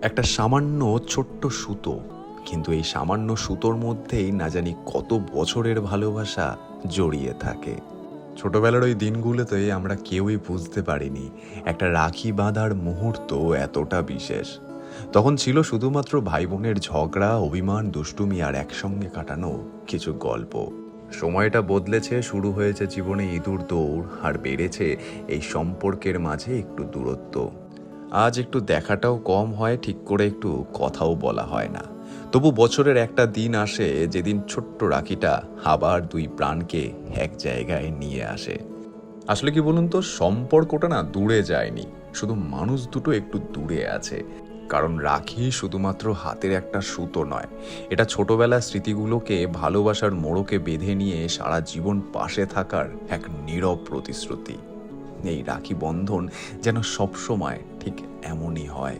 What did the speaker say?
একটা সামান্য ছোট্ট সুতো, কিন্তু এই সামান্য সুতোর মধ্যেই না জানি কত বছরের ভালোবাসা জড়িয়ে থাকে। ছোটবেলার ওই দিনগুলোতে আমরা কেউই বুঝতে পারিনি একটা রাখি বাঁধার মুহূর্ত এতটা বিশেষ। তখন ছিল শুধুমাত্র ভাই বোনের ঝগড়া, অভিমান, দুষ্টুমি আর একসঙ্গে কাটানো কিছু গল্প। সময়টা বদলেছে, শুরু হয়েছে জীবনে ইঁদুর দৌড়, আর বেড়েছে এই সম্পর্কের মাঝে একটু দূরত্ব। আজ একটু দেখাটাও কম হয়, ঠিক করে একটু কথাও বলা হয় না। তবু বছরের একটা দিন আসে যেদিন ছোট্ট রাখিটা আবার দুই প্রাণকে এক জায়গায় নিয়ে আসে। আসলে কি বলুন তো, সম্পর্কটা না দূরে যায়নি, শুধু মানুষ দুটো একটু দূরে আছে। কারণ রাখি শুধুমাত্র হাতের একটা সুতো নয়, এটা ছোটবেলার স্মৃতিগুলোকে ভালোবাসার মোড়কে বেঁধে নিয়ে সারা জীবন পাশে থাকার এক নীরব প্রতিশ্রুতি। এই রাখি বন্ধন যেন সবসময় ঠিক এমনই হয়।